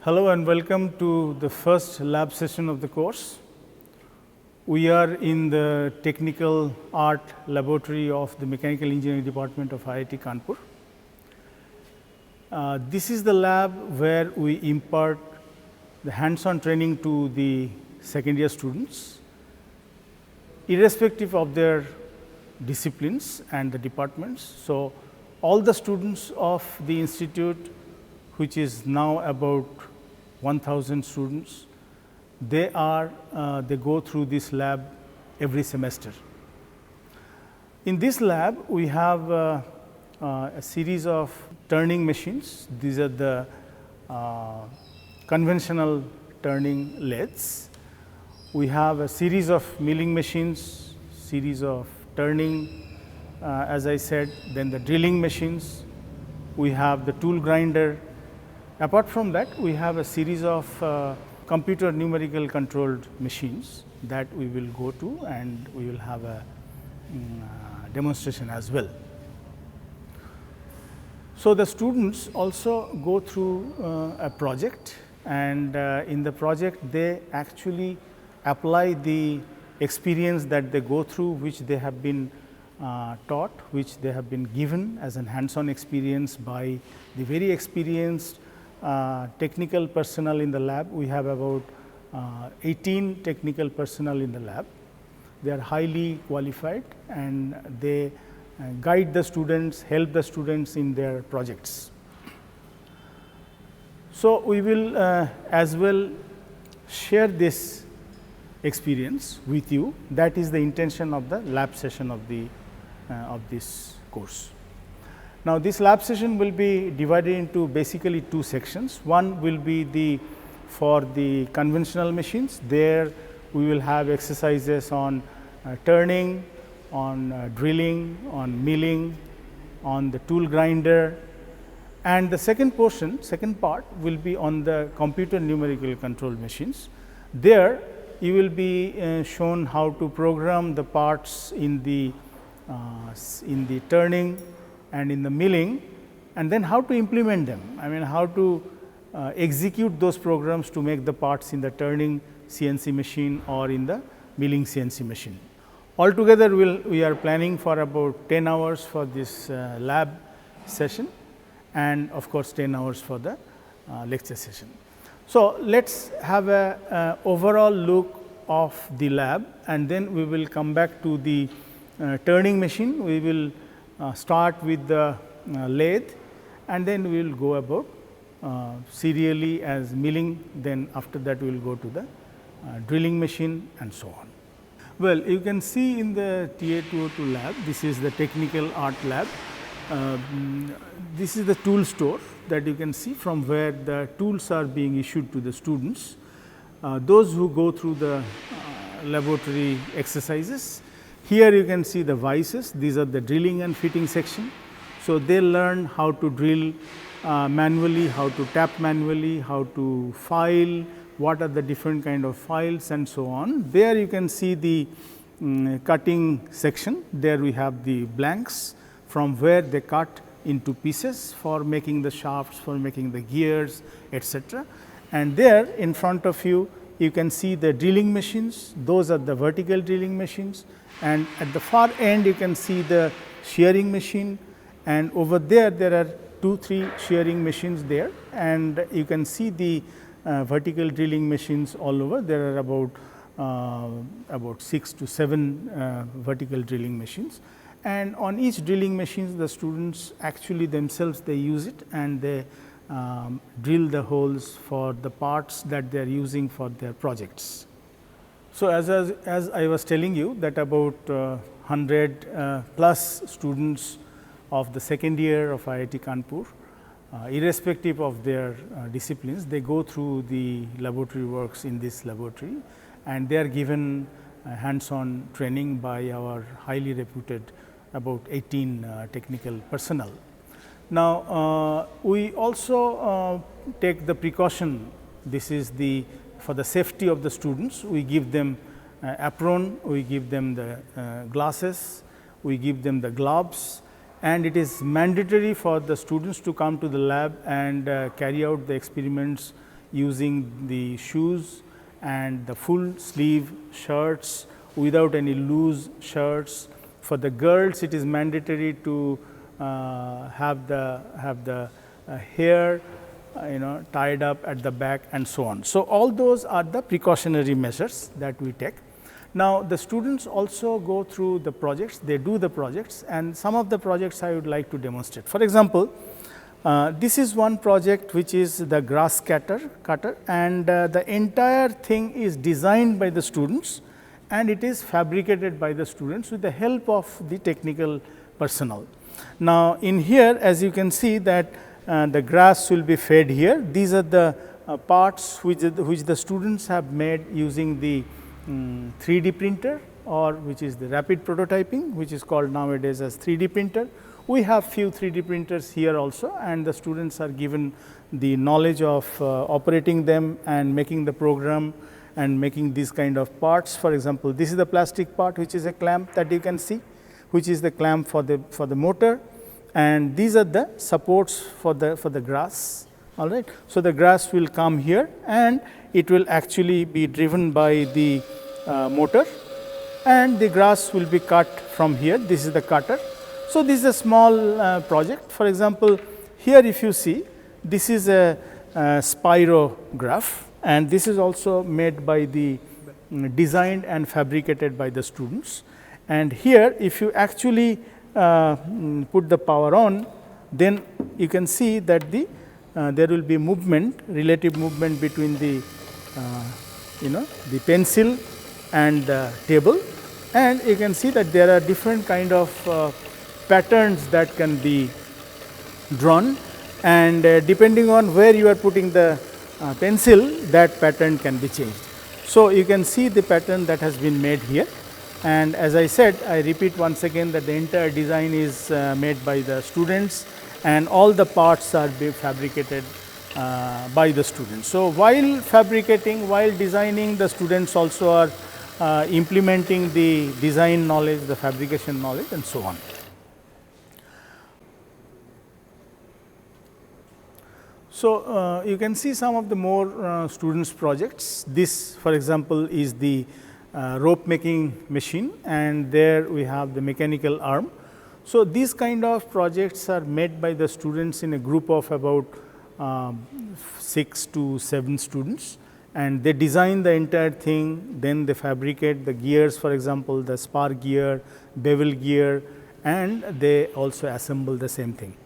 Hello and welcome to the first lab session of the course. We are in the Technical Art Laboratory of the Mechanical Engineering Department of IIT Kanpur. This is the lab where we impart the hands-on training to the second year students, irrespective of their disciplines and the departments. So, all the students of the institute, which is now about 1000 students, they go through this lab every semester. In this lab, we have a series of turning machines. These are the conventional turning lathes. We have a series of milling machines, series of turning, as I said, then the drilling machines. We have the tool grinder. Apart from that, we have a series of computer numerical controlled machines that we will go to, and we will have a demonstration as well. So, the students also go through a project, and in the project they actually apply the experience that they go through, which they have been taught, which they have been given as an hands-on experience by the very experienced technical personnel in the lab. We have about 18 technical personnel in the lab. They are highly qualified and they guide the students, help the students in their projects. So, we will as well share this experience with you. That is the intention of the lab session of this course. Now, this lab session will be divided into basically two sections. One will be for the conventional machines. There we will have exercises on turning, on drilling, on milling, on the tool grinder, and the second part will be on the computer numerical control machines. There you will be shown how to program the parts in the turning and in the milling, and then how to implement them. I mean, how to execute those programs to make the parts in the turning CNC machine or in the milling CNC machine. Altogether, we are planning for about 10 hours for this lab session, and of course, 10 hours for the lecture session. So, let us have a overall look of the lab, and then we will come back to the turning machine. We will start with the lathe, and then we will go about serially as milling. Then after that, we will go to the drilling machine and so on. Well, you can see in the TA 202 lab, this is the technical art lab. This is the tool store that you can see, from where the tools are being issued to the students. Those who go through the laboratory exercises. Here you can see the vices. These are the drilling and fitting section. So, they learn how to drill manually, how to tap manually, how to file, what are the different kind of files and so on. There you can see the cutting section. There we have the blanks from where they cut into pieces for making the shafts, for making the gears, etc. And there in front of you, you can see the drilling machines. Those are the vertical drilling machines, and at the far end you can see the shearing machine, and over there are 2-3 shearing machines there, and you can see the vertical drilling machines all over. There are about 6 to 7 vertical drilling machines, and on each drilling machines the students actually themselves they use it, and they drill the holes for the parts that they are using for their projects. So, as I was telling you that about 100 plus students of the second year of IIT Kanpur, irrespective of their disciplines, they go through the laboratory works in this laboratory, and they are given hands-on training by our highly reputed about 18 technical personnel. Now, we also take the precaution. This is for the safety of the students. We give them apron, we give them the glasses, we give them the gloves, and it is mandatory for the students to come to the lab and carry out the experiments using the shoes and the full sleeve shirts without any loose shirts. For the girls, it is mandatory to have the hair tied up at the back and so on. So, all those are the precautionary measures that we take. Now, the students also go through the projects, they do the projects, and some of the projects I would like to demonstrate. For example, this is one project which is the grass cutter, and the entire thing is designed by the students and it is fabricated by the students with the help of the technical personnel. Now, in here, as you can see that the grass will be fed here. These are the parts which the students have made using the 3D printer, or which is the rapid prototyping, which is called nowadays as 3D printer. We have few 3D printers here also, and the students are given the knowledge of operating them and making the program and making these kind of parts. For example, this is the plastic part which is a clamp that you can see, which is the clamp for the motor, and these are the supports for the grass. All right. So, the grass will come here and it will actually be driven by the motor, and the grass will be cut from here. This is the cutter. So, this is a small project. For example, here if you see, this is a spirograph, and this is also made by the designed and fabricated by the students. And here if you actually put the power on, then you can see that there will be movement, relative movement between the the pencil and the table, and you can see that there are different kind of patterns that can be drawn, and depending on where you are putting the pencil, that pattern can be changed. So, you can see the pattern that has been made here, and as I said, I repeat once again that the entire design is made by the students and all the parts are being fabricated by the students. So, while fabricating, while designing, the students also are implementing the design knowledge, the fabrication knowledge and so on. So, you can see some of the more students projects. This for example, is the rope making machine, and there we have the mechanical arm. So, these kind of projects are made by the students in a group of about 6 to 7 students, and they design the entire thing, then they fabricate the gears, for example, the spar gear, bevel gear, and they also assemble the same thing.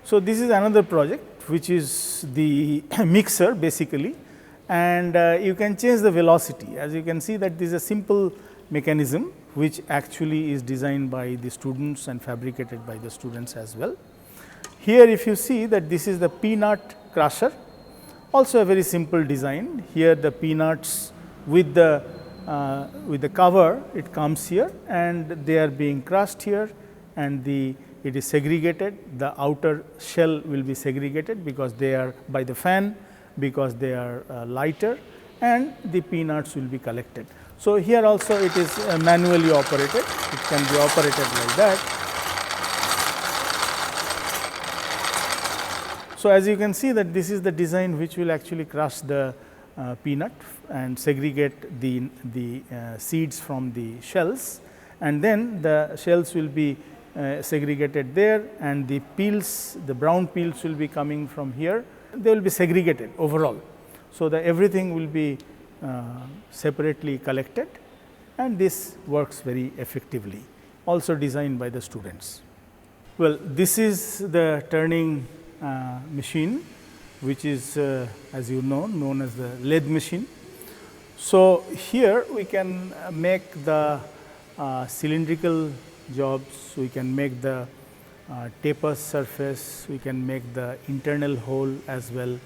So, this is another project which is the mixer basically, and you can change the velocity. As you can see that this is a simple mechanism which actually is designed by the students and fabricated by the students as well. Here if you see that this is the peanut crusher, also a very simple design. Here the peanuts with the cover, it comes here and they are being crushed here, and it is segregated. The outer shell will be segregated because they are by the fan, because they are lighter, and the peanuts will be collected. So, here also it is manually operated, it can be operated like that. So, as you can see that this is the design which will actually crush the peanut and segregate the seeds from the shells, and then the shells will be segregated there, and the peels, the brown peels will be coming from here. They will be segregated overall. So, that everything will be separately collected, and this works very effectively, also designed by the students. Well, this is the turning machine, which is as you know, known as the lathe machine. So, here we can make the cylindrical jobs, we can make the taper surface, we can make the internal hole as well,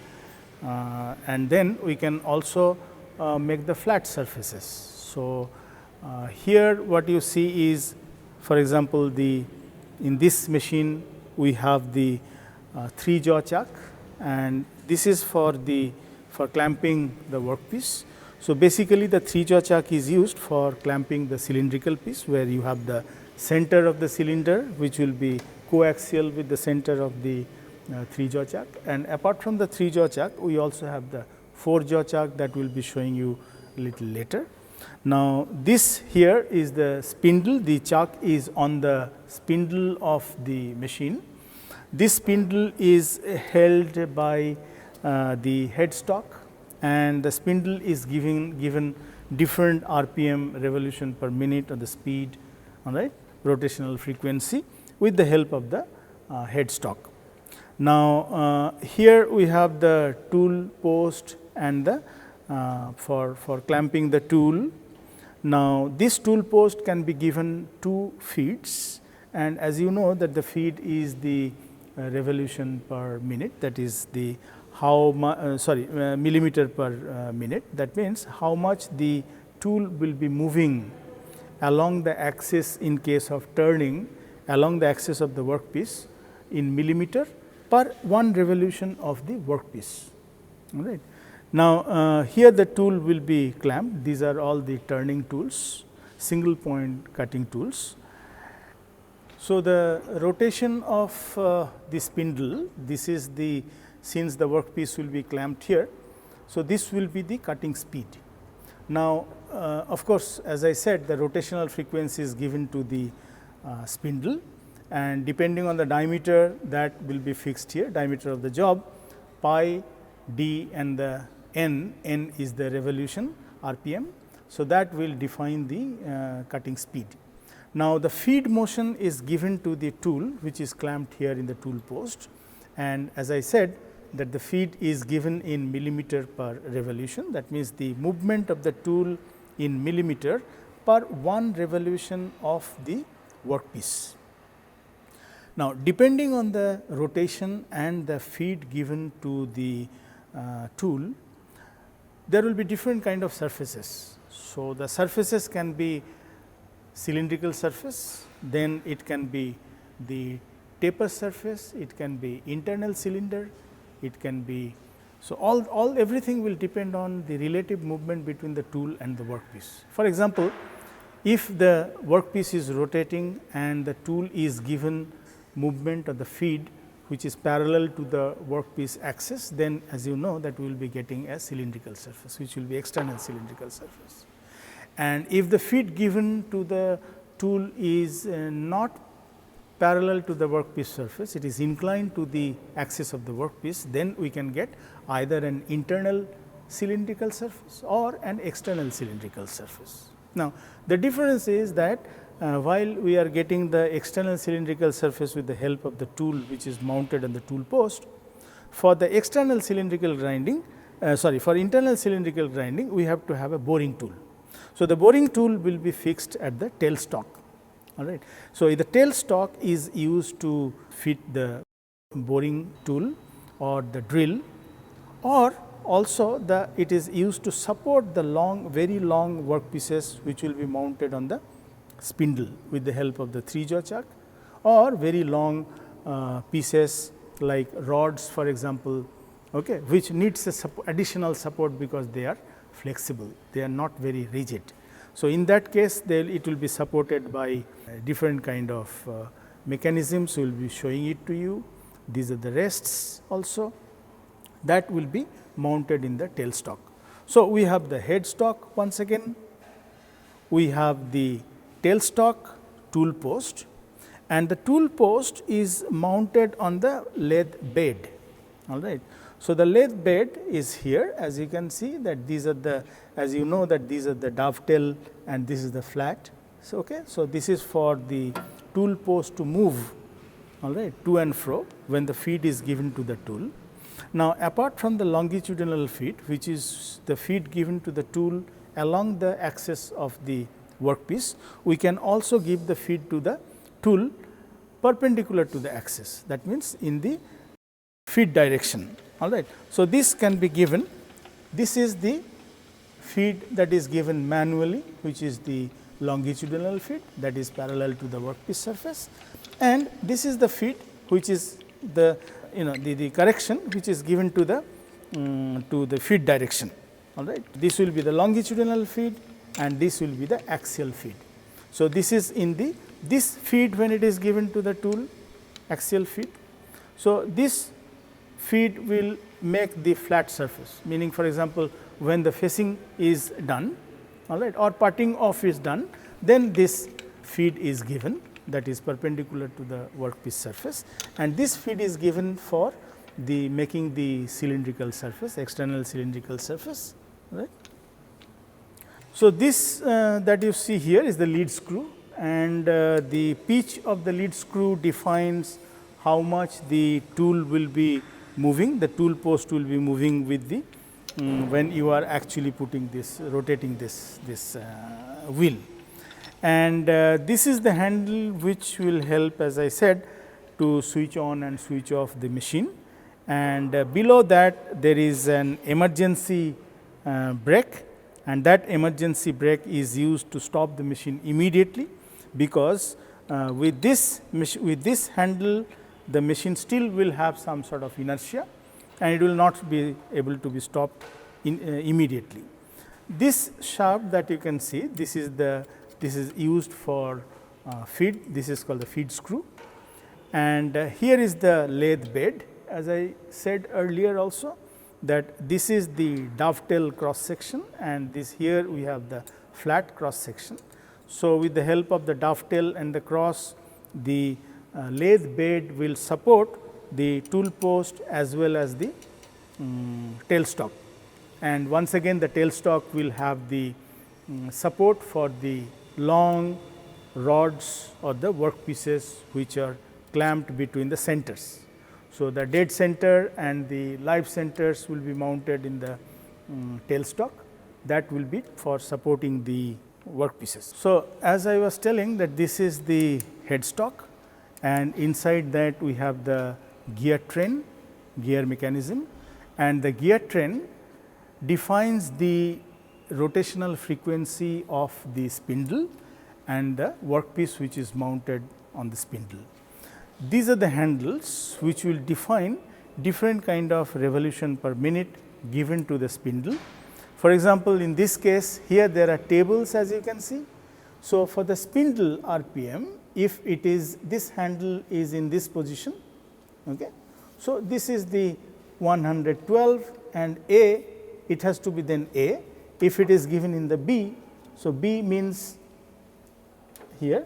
and then we can also make the flat surfaces. So, here what you see is, for example, in this machine we have the 3-jaw chuck, and this is for clamping the workpiece. So, basically the 3-jaw chuck is used for clamping the cylindrical piece, where you have the center of the cylinder which will be coaxial with the center of the 3-jaw chuck, and apart from the 3-jaw chuck, we also have the 4-jaw chuck that we will be showing you a little later. Now, this here is the spindle, the chuck is on the spindle of the machine. This spindle is held by the headstock, and the spindle is given different RPM revolution per minute of the speed, all right, rotational frequency with the help of the headstock. Now, here we have the tool post and the for clamping the tool. Now, this tool post can be given 2 feeds, and as you know that the feed is the revolution per minute, that is the millimeter per minute. That means, how much the tool will be moving along the axis in case of turning along the axis of the workpiece in millimeter per 1 revolution of the workpiece. All right. Now, here the tool will be clamped. These are all the turning tools, single point cutting tools. So, the rotation of the spindle, this is the, since the workpiece will be clamped here. So, this will be the cutting speed. Now, of course, as I said, the rotational frequency is given to the spindle, and depending on the diameter that will be fixed here, diameter of the job, pi, d and the n is the revolution RPM. So, that will define the cutting speed. Now, the feed motion is given to the tool which is clamped here in the tool post, and as I said that the feed is given in millimeter per revolution. That means, the movement of the tool in millimeter per 1 revolution of the workpiece. Now, depending on the rotation and the feed given to the tool, there will be different kind of surfaces. So, the surfaces can be cylindrical surface, then it can be the taper surface, it can be internal cylinder, it can be. So, all everything will depend on the relative movement between the tool and the workpiece. For example, if the workpiece is rotating and the tool is given movement of the feed which is parallel to the workpiece axis, then as you know that we will be getting a cylindrical surface, which will be external cylindrical surface. And if the feed given to the tool is not parallel to the workpiece surface, it is inclined to the axis of the workpiece, then we can get either an internal cylindrical surface or an external cylindrical surface. Now, the difference is that while we are getting the external cylindrical surface with the help of the tool which is mounted on the tool post, for the external cylindrical grinding, for internal cylindrical grinding, we have to have a boring tool. So, the boring tool will be fixed at the tailstock. All right. So, the tailstock is used to fit the boring tool or the drill, or also it is used to support the very long workpieces which will be mounted on the spindle with the help of the 3-jaw chuck, or very long pieces like rods for example, okay, which needs a additional support because they are flexible, they are not very rigid. So, in that case it will be supported by different kind of mechanisms. We will be showing it to you. These are the rests also that will be mounted in the tailstock. So, we have the headstock once again, we have the tailstock tool post, and the tool post is mounted on the lathe bed. All right. So, the lathe bed is here, as you can see that these are the, as you know that these are the dovetail and this is the flat. So, okay. So, this is for the tool post to move, all right, to and fro when the feed is given to the tool. Now, apart from the longitudinal feed, which is the feed given to the tool along the axis of the workpiece, we can also give the feed to the tool perpendicular to the axis. That means, in the feed direction. All right. So, this can be given, this is the feed that is given manually, which is the longitudinal feed that is parallel to the workpiece surface, and this is the feed which is the the correction which is given to the feed direction. All right. This will be the longitudinal feed and this will be the axial feed. So, this is in the this feed when it is given to the tool, axial feed. So, this feed will make the flat surface, meaning for example, when the facing is done, all right, or parting off is done, then this feed is given, that is perpendicular to the workpiece surface, and this feed is given for the making the cylindrical surface, external cylindrical surface, right. So, this that you see here is the lead screw, and the pitch of the lead screw defines how much the tool will be moving, the tool post will be moving with the when you are actually putting this, rotating this wheel. And this is the handle which will help, as I said, to switch on and switch off the machine, and below that there is an emergency brake, and that emergency brake is used to stop the machine immediately, because with this handle the machine still will have some sort of inertia and it will not be able to be stopped immediately. This shaft that you can see, this is used for feed, this is called the feed screw, and here is the lathe bed, as I said earlier also, that this is the dovetail cross section, and this here we have the flat cross section. So, with the help of the dovetail and the cross, the lathe bed will support the tool post as well as the tailstock, and once again the tailstock will have the support for the long rods or the workpieces which are clamped between the centers. So, the dead center and the live centers will be mounted in the tailstock, that will be for supporting the workpieces. So, as I was telling that this is the headstock, and inside that we have the gear train, gear mechanism, and the gear train defines the rotational frequency of the spindle and the workpiece which is mounted on the spindle. These are the handles which will define different kind of revolution per minute given to the spindle. For example, in this case here there are tables, as you can see. So, for the spindle RPM, if it is this handle is in this position, okay. So, this is the 112 and A, it has to be then A. If it is given in the B, so B means here,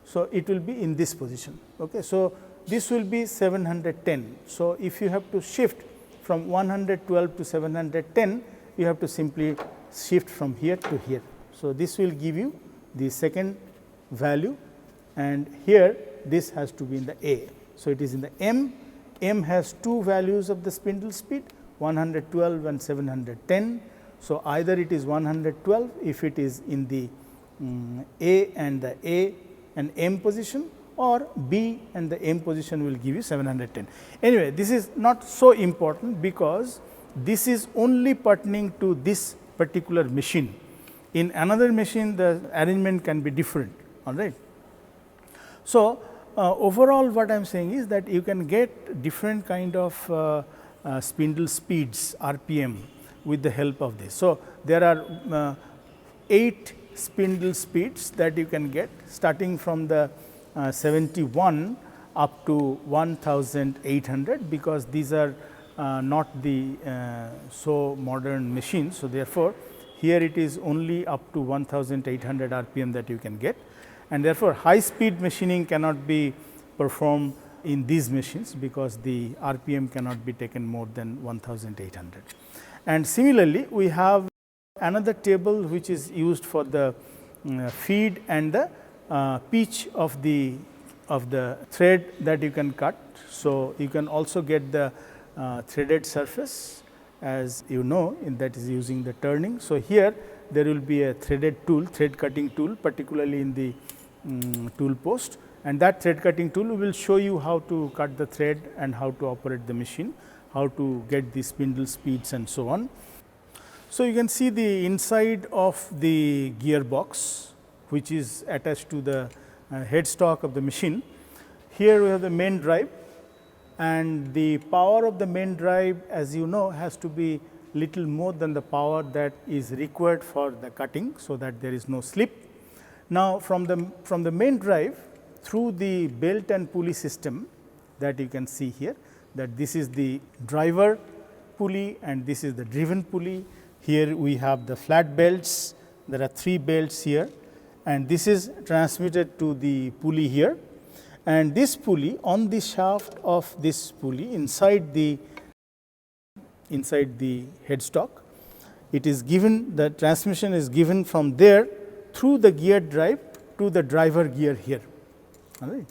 so it will be in this position. Okay. So, this will be 710. So, if you have to shift from 112 to 710, you have to simply shift from here to here. So, this will give you the second value, and here this has to be in the A. So, it is in the M. M has two values of the spindle speed, 112 and 710. So, either it is 112 if it is in the A and the A and M position, or B and the M position will give you 710. Anyway, this is not so important because this is only pertaining to this particular machine. In another machine, the arrangement can be different, all right. So, overall what I am saying is that you can get different kind of spindle speeds RPM with the help of this. So, there are 8 spindle speeds that you can get, starting from the 71 up to 1800, because these are not the so modern machines. So, therefore, here it is only up to 1800 RPM that you can get, and therefore, high speed machining cannot be performed in these machines, because the RPM cannot be taken more than 1800. And similarly, we have another table which is used for the feed and the pitch of the thread that you can cut. So, you can also get the threaded surface, as you know, that is using the turning. So, here there will be a threaded tool, thread cutting tool, particularly in the tool post, and that thread cutting tool will show you how to cut the thread and how to operate the machine, how to get the spindle speeds and so on. So, you can see the inside of the gearbox, which is attached to the headstock of the machine. Here we have the main drive, and the power of the main drive, as you know, has to be little more than the power that is required for the cutting, so that there is no slip. Now, from the main drive through the belt and pulley system, that you can see here, that this is the driver pulley and this is the driven pulley. Here we have the flat belts, there are 3 belts here, and this is transmitted to the pulley here, and this pulley on the shaft of this pulley inside the headstock, it is given, the transmission is given from there through the gear drive to the driver gear here. All right.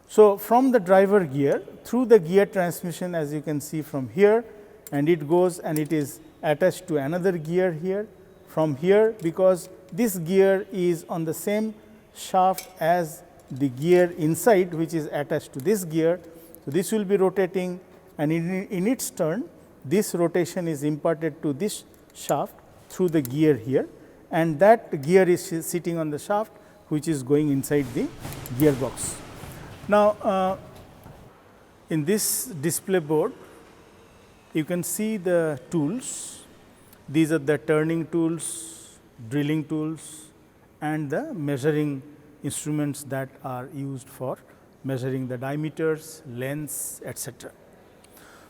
So, from the driver gear through the gear transmission, as you can see from here, and it goes and it is attached to another gear here. From here, because this gear is on the same shaft as the gear inside, which is attached to this gear. So, this will be rotating, and in its turn this rotation is imparted to this shaft through the gear here, and that gear is sitting on the shaft, which is going inside the gearbox. Now, in this display board, you can see the tools. These are the turning tools, drilling tools, and the measuring instruments that are used for measuring the diameters, lengths, etc.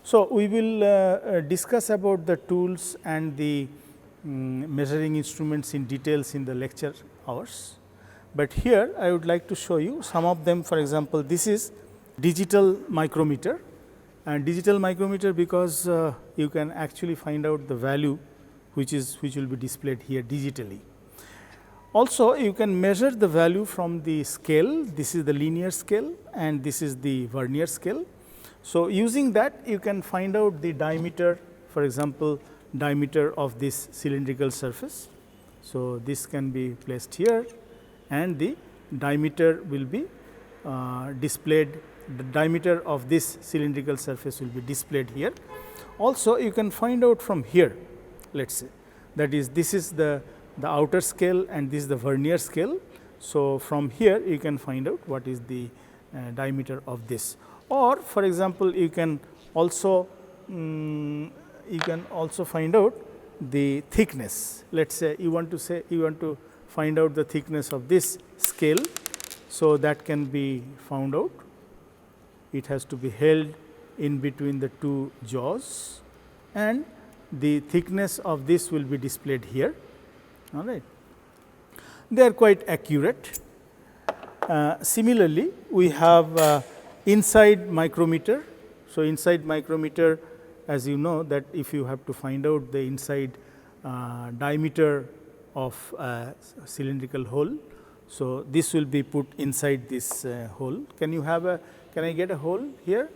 So, we will discuss about the tools and the measuring instruments in details in the lecture hours, but here I would like to show you some of them. For example, this is digital micrometer, and digital micrometer because you can actually find out the value which will be displayed here digitally. Also, you can measure the value from the scale. This is the linear scale and this is the vernier scale. So, using that you can find out the diameter, for example, diameter of this cylindrical surface. So, this can be placed here and the diameter will be displayed, the diameter of this cylindrical surface will be displayed here. Also, you can find out from here, let us say, that is, this is the outer scale and this is the vernier scale. So, from here you can find out what is the diameter of this. Or for example, you can also find out the thickness. Let us say you want to find out the thickness of this scale. So, that can be found out. It has to be held in between the 2 jaws, and the thickness of this will be displayed here. All right. They are quite accurate. Similarly, we have inside micrometer. So, inside micrometer, as you know, that if you have to find out the inside diameter of a cylindrical hole, so this will be put inside this hole. Can I get a hole here?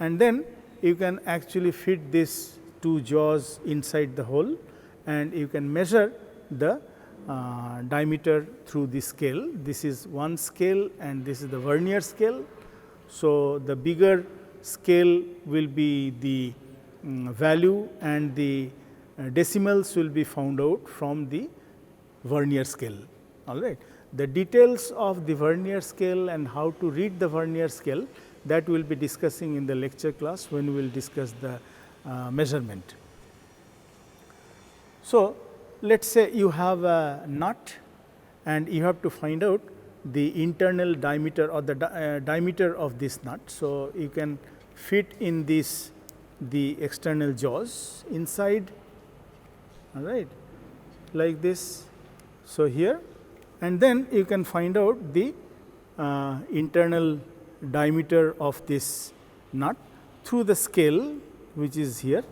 And then you can actually fit this 2 jaws inside the hole, and you can measure the diameter through the scale. This is one scale and this is the vernier scale. So, the bigger scale will be the value, and the decimals will be found out from the vernier scale. All right. The details of the vernier scale and how to read the vernier scale, that we will be discussing in the lecture class when we will discuss the measurement. So, let us say you have a nut and you have to find out the internal diameter or the diameter of this nut. So, you can fit in this the external jaws inside, all right, like this. So, here, and then you can find out the internal diameter of this nut through the scale which is here.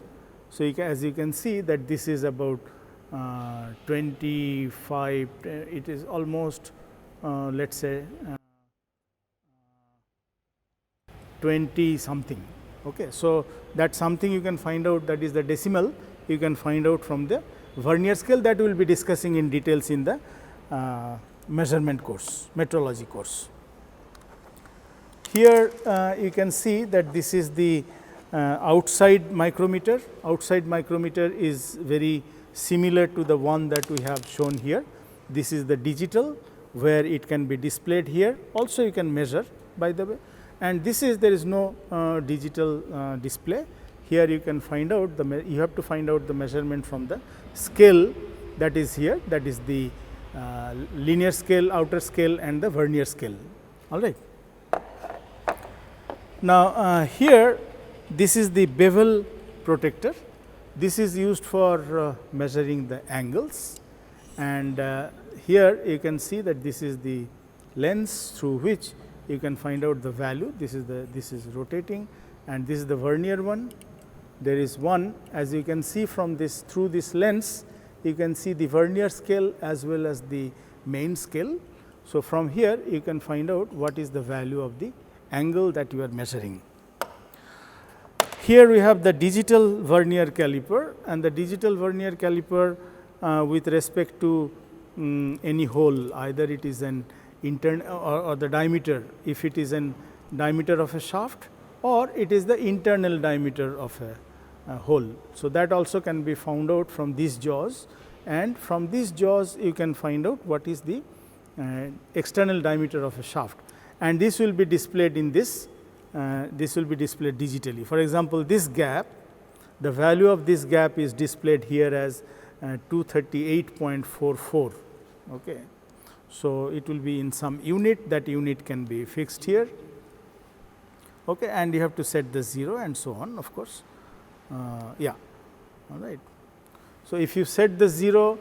So, as you can see that this is about 25, it is almost let us say 20 something. Okay. So, that something you can find out, that is the decimal, you can find out from the vernier scale, that we will be discussing in details in the measurement course, metrology course. Here you can see that this is the outside micrometer. Outside micrometer is very similar to the one that we have shown here. This is the digital, where it can be displayed here. Also you can measure, by the way, and this is, there is no digital display. Here you can find out you have to find out the measurement from the scale that is here, that is the linear scale, outer scale, and the vernier scale. All right. Now, here this is the bevel protector. This is used for measuring the angles, and here you can see that this is the lens through which you can find out the value. This is rotating, and this is the vernier one. There is one, as you can see from this, through this lens you can see the vernier scale as well as the main scale. So, from here you can find out what is the value of the angle that you are measuring. Here we have the digital vernier caliper, and the digital vernier caliper with respect to any hole, either it is an internal or the diameter, if it is an diameter of a shaft, or it is the internal diameter of a hole. So, that also can be found out from these jaws, and from these jaws you can find out what is the external diameter of a shaft, and this will be displayed in this. This will be displayed digitally. For example, this gap, the value of this gap is displayed here as 238.44. Okay. So, it will be in some unit, that unit can be fixed here, okay, and you have to set the 0 and so on, of course. Yeah, all right. So, if you set the 0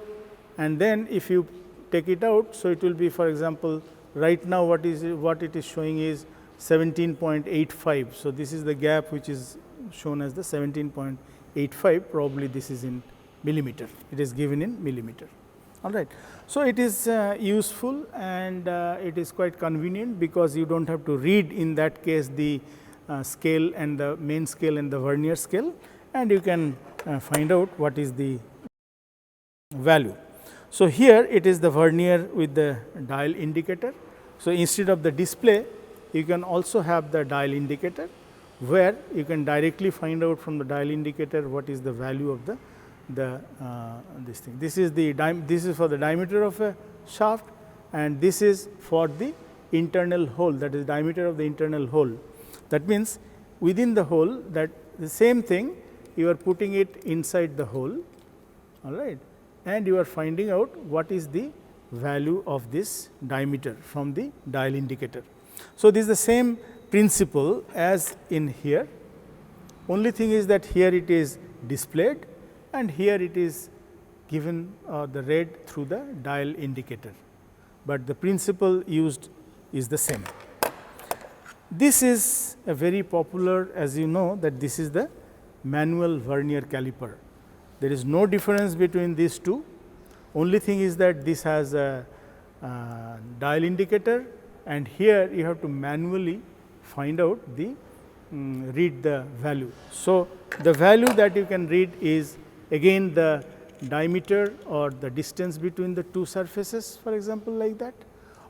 and then if you take it out, so it will be, for example, right now what it is showing is 17.85. So, this is the gap which is shown as the 17.85, probably this is in millimeter, it is given in millimeter, all right. So, it is useful, and it is quite convenient, because you do not have to read in that case the scale and the main scale and the vernier scale, and you can find out what is the value. So, here it is the vernier with the dial indicator. So, instead of the display, you can also have the dial indicator, where you can directly find out from the dial indicator what is the value of this thing. This is for the diameter of a shaft, and this is for the internal hole, that is diameter of the internal hole. That means, within the hole, that the same thing you are putting it inside the hole, all right, and you are finding out what is the value of this diameter from the dial indicator. So, this is the same principle as in here, only thing is that here it is displayed, and here it is given the read through the dial indicator, but the principle used is the same. This is a very popular, as you know, that this is the manual vernier caliper. There is no difference between these two, only thing is that this has a dial indicator, and here you have to manually find out the read the value. So, the value that you can read is again the diameter or the distance between the two surfaces, for example, like that,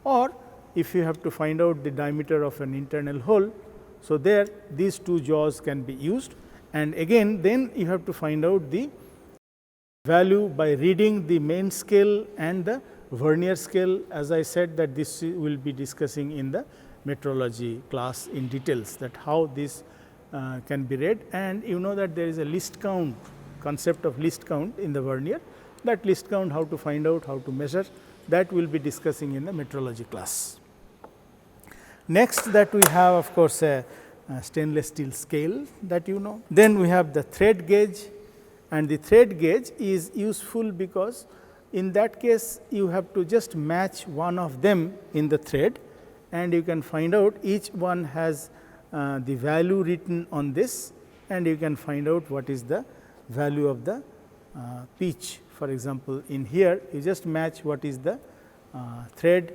or if you have to find out the diameter of an internal hole. So, there these two jaws can be used, and again then you have to find out the value by reading the main scale and the vernier scale. As I said, that this we will be discussing in the metrology class in details, that how this can be read, and you know that there is a list count, concept of list count in the vernier. That list count, how to find out, how to measure, that we will be discussing in the metrology class. Next, that we have, of course, a stainless steel scale, that you know. Then we have the thread gauge, and the thread gauge is useful because in that case you have to just match one of them in the thread, and you can find out each one has the value written on this, and you can find out what is the value of the pitch. For example, in here you just match what is the thread,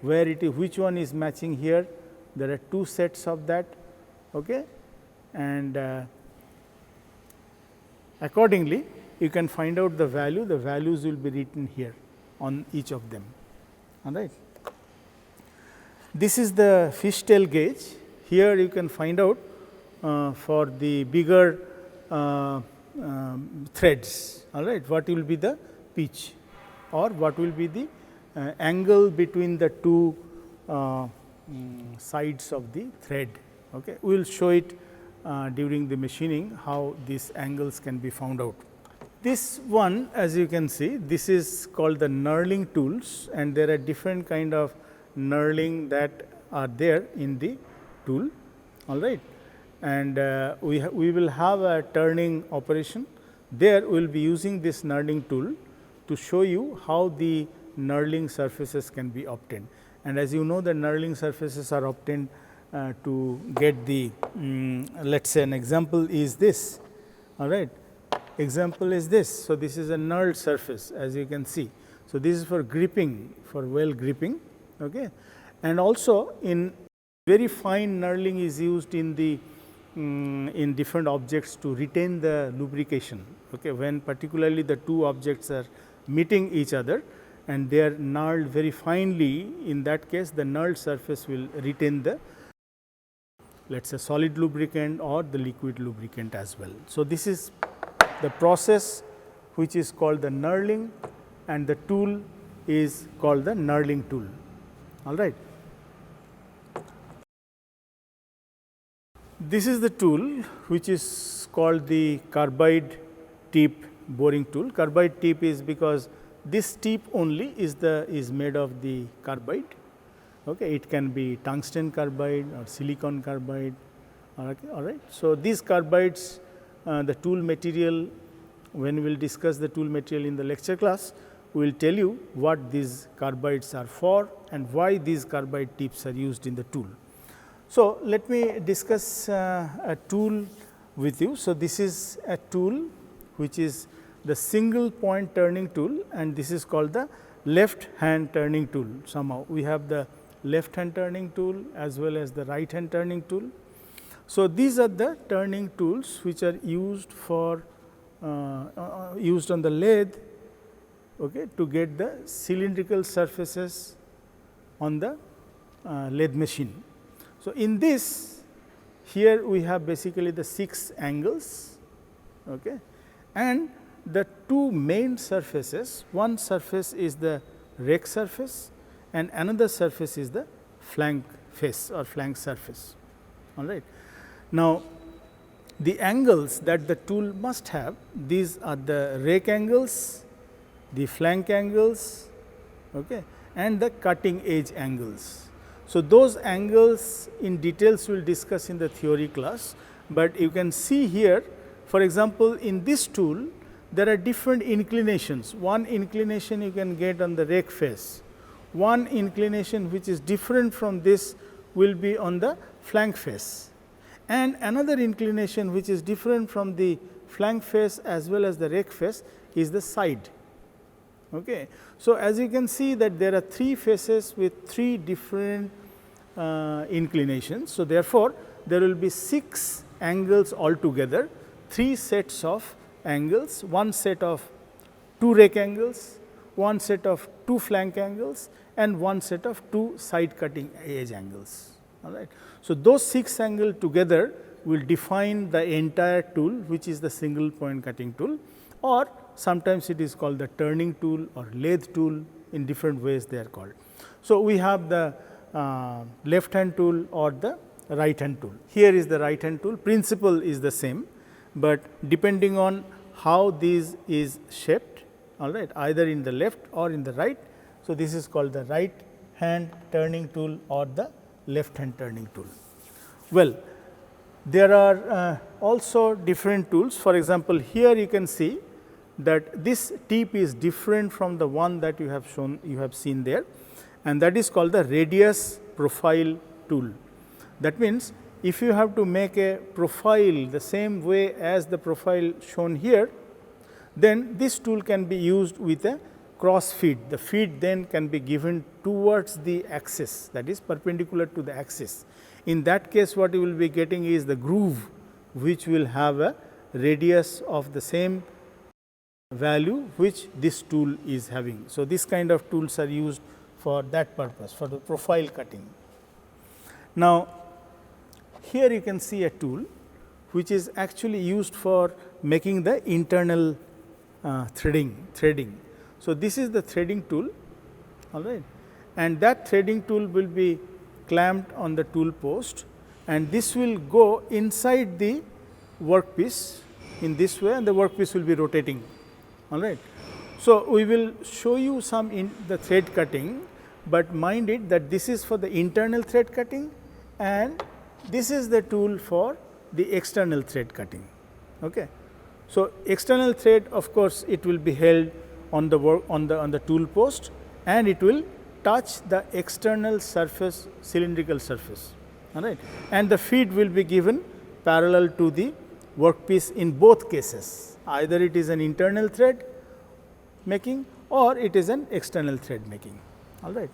where it is, which one is matching here. There are two sets of that, okay, and accordingly you can find out the value. The values will be written here on each of them, all right. This is the fishtail gauge. Here you can find out for the bigger threads, all right, what will be the pitch, or what will be the angle between the two sides of the thread. Okay. We will show it during the machining, how these angles can be found out. This one, as you can see, this is called the knurling tools, and there are different kind of knurling that are there in the tool, all right. and we will have a turning operation. There we will be using this knurling tool to show you how the knurling surfaces can be obtained. And as you know, the knurling surfaces are obtained to get the let us say an example is this, all right. Example is this. So, this is a knurled surface, as you can see. So, this is for gripping, for well gripping, okay. And also in very fine knurling is used in the in different objects to retain the lubrication, okay. When particularly the two objects are meeting each other and they are knurled very finely, in that case the knurled surface will retain the, let us say, solid lubricant or the liquid lubricant as well. So, this is the process which is called the knurling, and the tool is called the knurling tool, all right. This is the tool which is called the carbide tip boring tool. Carbide tip is because this tip only is made of the carbide, okay. It can be tungsten carbide or silicon carbide, all right. So, these carbides, the tool material, when we will discuss the tool material in the lecture class, we will tell you what these carbides are for and why these carbide tips are used in the tool. So, let me discuss a tool with you. So, this is a tool which is the single point turning tool, and this is called the left hand turning tool. Somehow we have the left hand turning tool as well as the right hand turning tool. So, these are the turning tools which are used for used on the lathe, okay, to get the cylindrical surfaces on the lathe machine. So, in this, here we have basically the 6 angles, okay, and the two main surfaces, one surface is the rake surface and another surface is the flank face or flank surface, all right. Now, the angles that the tool must have, these are the rake angles, the flank angles, okay, and the cutting edge angles. So, those angles in details we will discuss in the theory class, but you can see here, for example, in this tool there are different inclinations. One inclination you can get on the rake face, one inclination which is different from this will be on the flank face, and another inclination which is different from the flank face as well as the rake face is the side. Okay. So, as you can see that there are 3 faces with 3 different inclinations. So, therefore, there will be 6 angles altogether, 3 sets of angles, 1 set of 2 rake angles, 1 set of 2 flank angles and 1 set of 2 side cutting edge angles, all right. So, those 6 angles together will define the entire tool, which is the single point cutting tool, or sometimes it is called the turning tool or lathe tool, in different ways they are called. So, we have the left hand tool or the right hand tool. Here is the right hand tool, principle is the same, but depending on how this is shaped, all right, either in the left or in the right. So, this is called the right hand turning tool or the left hand turning tool. Well, there are also different tools. For example, here you can see that this tip is different from the one that you have shown, you have seen there, and that is called the radius profile tool. That means, if you have to make a profile the same way as the profile shown here, then this tool can be used with a cross feed. The feed then can be given towards the axis, that is perpendicular to the axis. In that case, what you will be getting is the groove which will have a radius of the same value which this tool is having. So, this kind of tools are used for that purpose, for the profile cutting. Now, here you can see a tool which is actually used for making the internal threading. So, this is the threading tool, all right, and that threading tool will be clamped on the tool post, and this will go inside the workpiece in this way, and the workpiece will be rotating, all right. So, we will show you some in the thread cutting, but mind it that this is for the internal thread cutting and this is the tool for the external thread cutting. Okay. So, external thread, of course, it will be held on the work on the tool post, and it will touch the external surface, cylindrical surface, all right, and the feed will be given parallel to the workpiece in both cases, either it is an internal thread making or it is an external thread making, all right.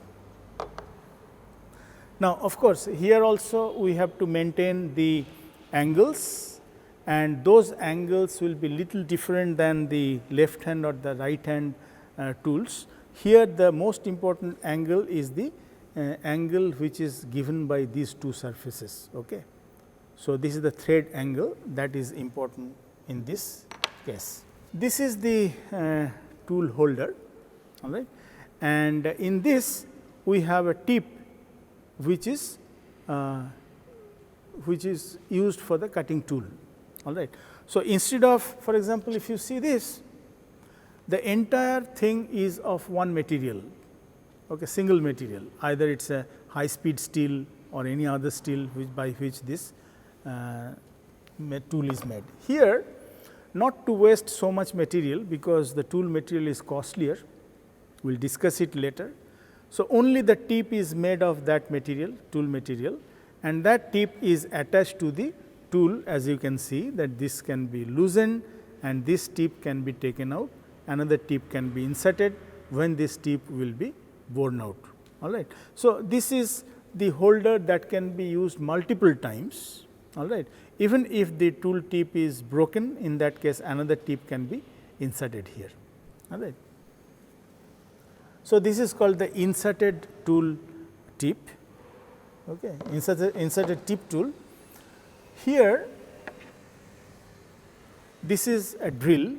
Now, of course, here also we have to maintain the angles, and those angles will be little different than the left hand or the right hand tools. Here the most important angle is the angle which is given by these two surfaces. Okay. So, this is the thread angle that is important in this case. This is the tool holder, all right, and in this we have a tip which is used for the cutting tool, all right. So, instead of, for example, if you see this, the entire thing is of one material, okay, single material, either it is a high speed steel or any other steel by which this tool is made. Here, not to waste so much material, because the tool material is costlier, we will discuss it later. So, only the tip is made of that material, tool material, and that tip is attached to the tool, as you can see that this can be loosened and this tip can be taken out, another tip can be inserted when this tip will be worn out, all right. So, this is the holder that can be used multiple times, all right. Even if the tool tip is broken, in that case another tip can be inserted here, all right. So, this is called the inserted tool tip, okay, inserted tip tool. Here this is a drill,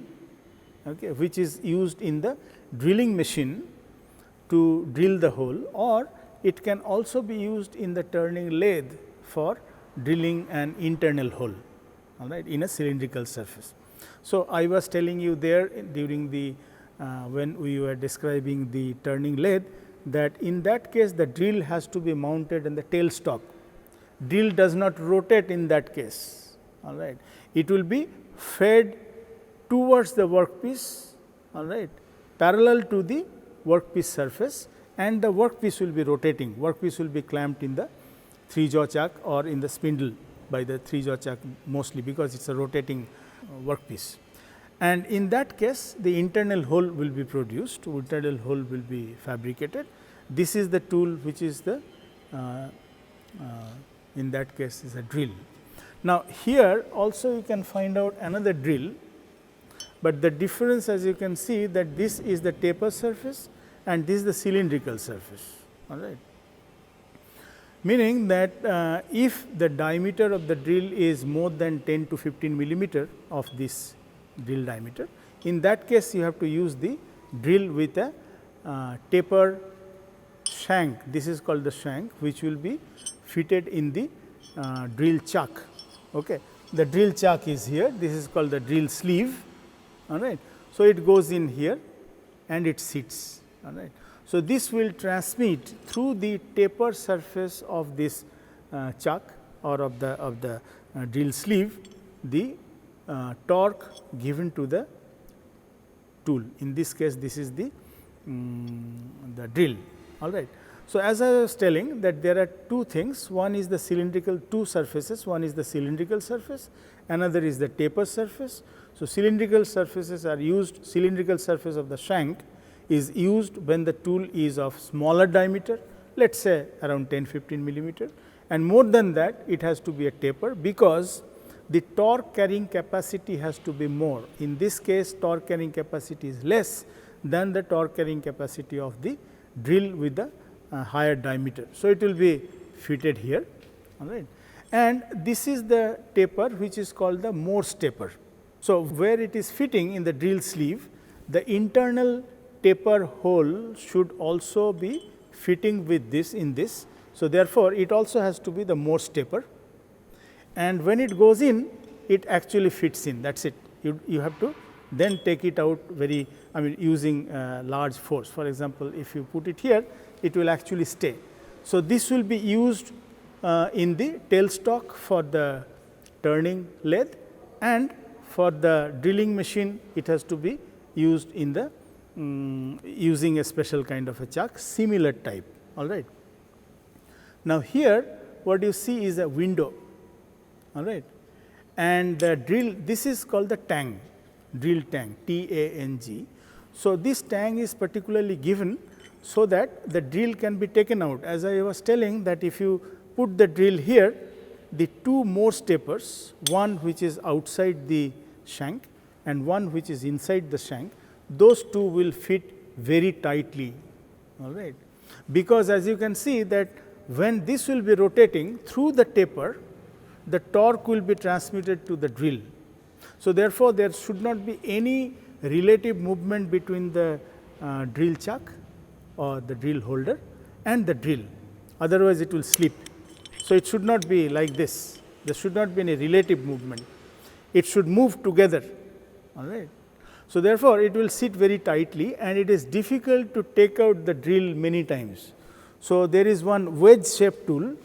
okay, which is used in the drilling machine to drill the hole, or it can also be used in the turning lathe for drilling an internal hole, all right, in a cylindrical surface. So, I was telling you there during the when we were describing the turning lathe, that in that case the drill has to be mounted in the tailstock. Drill does not rotate in that case, all right. It will be fed towards the workpiece, all right, parallel to the workpiece surface, and the workpiece will be rotating. Workpiece will be clamped in the 3-jaw chuck or in the spindle by the 3-jaw chuck mostly, because it is a rotating workpiece. And in that case the internal hole will be produced, internal hole will be fabricated. This is the tool which is the in that case is a drill. Now, here also you can find out another drill, but the difference, as you can see, that this is the taper surface and this is the cylindrical surface, all right. Meaning that if the diameter of the drill is more than 10 to 15 millimeter of this drill diameter, in that case you have to use the drill with a taper shank. This is called the shank, which will be fitted in the drill chuck. Okay. The drill chuck is here, this is called the drill sleeve, all right. So, it goes in here and it sits, all right. So, this will transmit through the taper surface of this chuck or of the drill sleeve the torque given to the tool. In this case, this is the drill, all right. So, as I was telling that there are two things, one is the cylindrical, two surfaces, one is the cylindrical surface, another is the taper surface. So, cylindrical surfaces are used, cylindrical surface of the shank is used when the tool is of smaller diameter, let us say around 10-15 millimeter, and more than that it has to be a taper, because the torque carrying capacity has to be more. In this case, torque carrying capacity is less than the torque carrying capacity of the drill with the higher diameter. So, it will be fitted here, all right, and this is the taper which is called the Morse taper. So, where it is fitting in the drill sleeve, the internal taper hole should also be fitting with this in this. So, therefore, it also has to be the Morse taper, and when it goes in, it actually fits in, that is it. You have to then take it out very, I mean using large force. For example, if you put it here, it will actually stay. So, this will be used in the tailstock for the turning lathe, and for the drilling machine it has to be used in the using a special kind of a chuck, similar type. All right. Now, here what you see is a window, all right, and the drill, this is called the tang, drill tang, T-A-N-G. So, this tang is particularly given so that the drill can be taken out. As I was telling, that if you put the drill here, the two more steppers, one which is outside the shank and one which is inside the shank, those two will fit very tightly, all right. Because as you can see that when this will be rotating through the taper, the torque will be transmitted to the drill. So, therefore, there should not be any relative movement between the drill chuck or the drill holder and the drill, otherwise it will slip. So, it should not be like this, there should not be any relative movement, it should move together, all right. So, therefore, it will sit very tightly and it is difficult to take out the drill many times. So, there is one wedge shaped tool